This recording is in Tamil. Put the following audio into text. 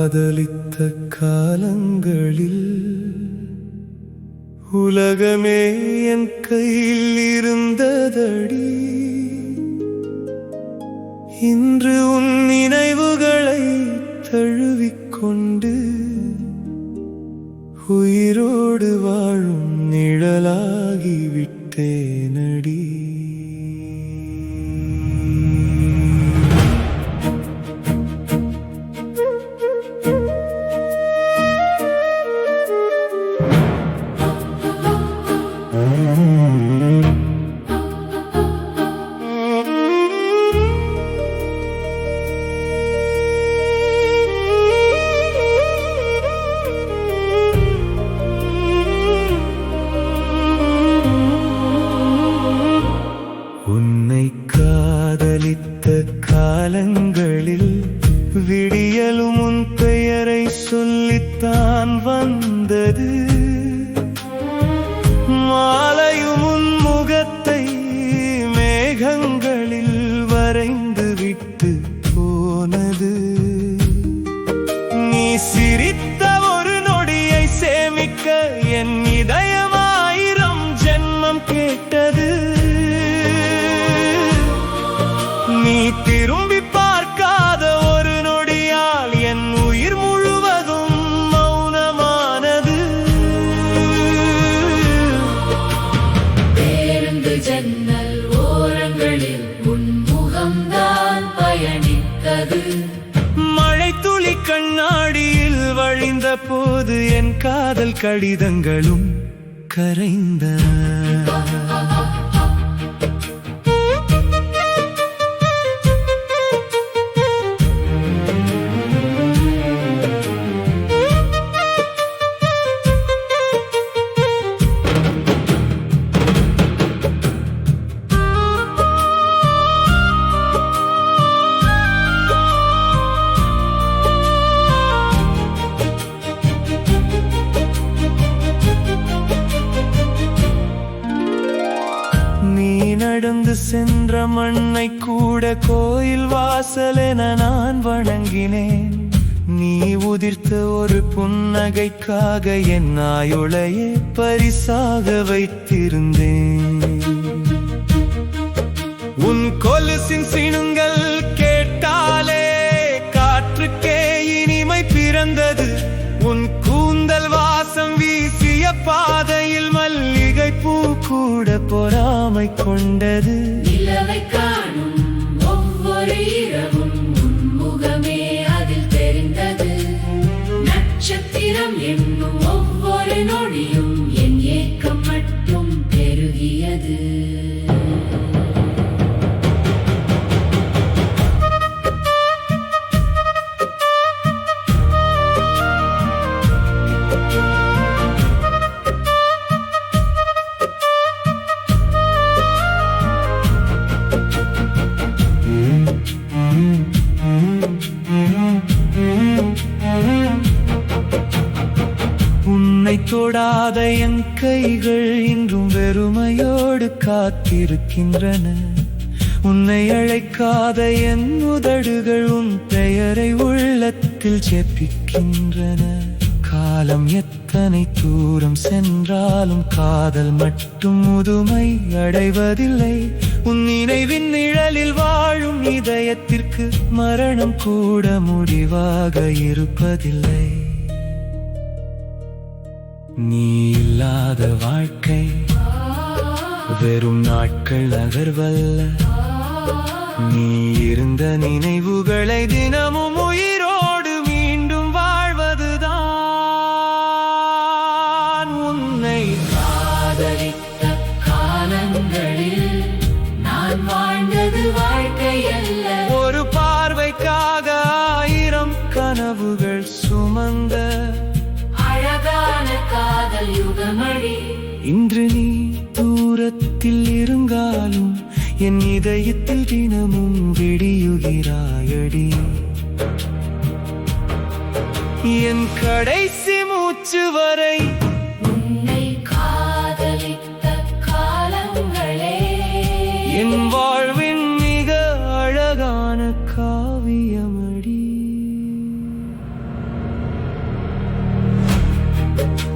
காதலித்த காலங்களில் உலகமே என் கையில் இருந்ததடி. இன்று உன் நினைவுகளை தழுவிக்கொண்டு உயிரோடு வாழும் நிழலாகிவிட்டேனடி. உன்னை காதலித்த காலங்களில் விடியலும் உன் பெயரை சொல்லித்தான் வந்தது. மாலையும் உன் முகத்தை மேகங்களில் வரைந்து விட்டு போனது. நீ சிரித்த ஒரு நொடியை சேமிக்க என் இதயம் 1000 ஜென்மம் கேட்டது. நீ திரும்பி பார்க்காத ஒரு நொடியால் என் உயிர் முழுவதும் மௌனமானது. பேருந்து ஜன்னல் ஓரங்களில் உன் முகம்தான் பயணித்தது. மழை துளி கண்ணாடியில் வழிந்த போது என் காதல் கடிதங்களும் கரைந்தன. நடந்து சென்ற மண்ணை கூட கோயில் வாசலென நான் வணங்கினேன். நீ உதிர்த்த ஒரு புன்னகைக்காக என் ஆயுளையே பரிசாக வைத்திருந்தேன். உன் கொலுசின் சினுங்கள் கேட்டாலே காற்றுக்கே இனிமை பிறந்தது. உன் கூந்தல் வாசம் வீசிய பாதையில் மல்லிகை பூ கூட பொறாமை கொண்டது. நிலவை காணும் ஒவ்வொரு இரவும் உன் முகமே அதில் தெரிந்தது. நட்சத்திரம் என்னும் ஒவ்வொரு நொடியும் என் ஏக்கம் மட்டும் பெருகியது. உன்னை தொடாத என் கைகள் இன்றும் வெறுமையோடு காத்திருக்கின்றன. உன்னை அழைக்காத என் உதடுகள் உன் பெயரை உள்ளத்தில் ஜெபிக்கின்றன. காலம் எத்தனை தூரம் சென்றாலும் காதல் மட்டும் முதுமை அடைவதில்லை. உன் நினைவின் நிழலில் வாழும் இதயத்திற்கு மரணம் கூட முடிவாக இருப்பதில்லை. நீ இல்லாத வாழ்க்கை வெறும் நாட்கள் நகர்வல்ல. நீ இருந்த நினைவுகளை தினமும் உயிரோடு மீண்டும் வாழ்வதுதான். உன்னை காதலித்த காலங்களில் நான் வாழ்ந்தது வாழ்க்கை அல்ல. ஒரு பார்வைக்காக 1000 கனவுகள் சுமந்த அழகான காதல் யுகமடி. இன்று நீ தூரத்தில் இருந்தாலும் என் இதயத்தில் தினமும் விடியுகிறாயடி. என் கடைசி மூச்சு வரை உன்னை காதலித்த காலங்களே என் வாழ்வின் மிக அழகான காவியமடி. காதலித்த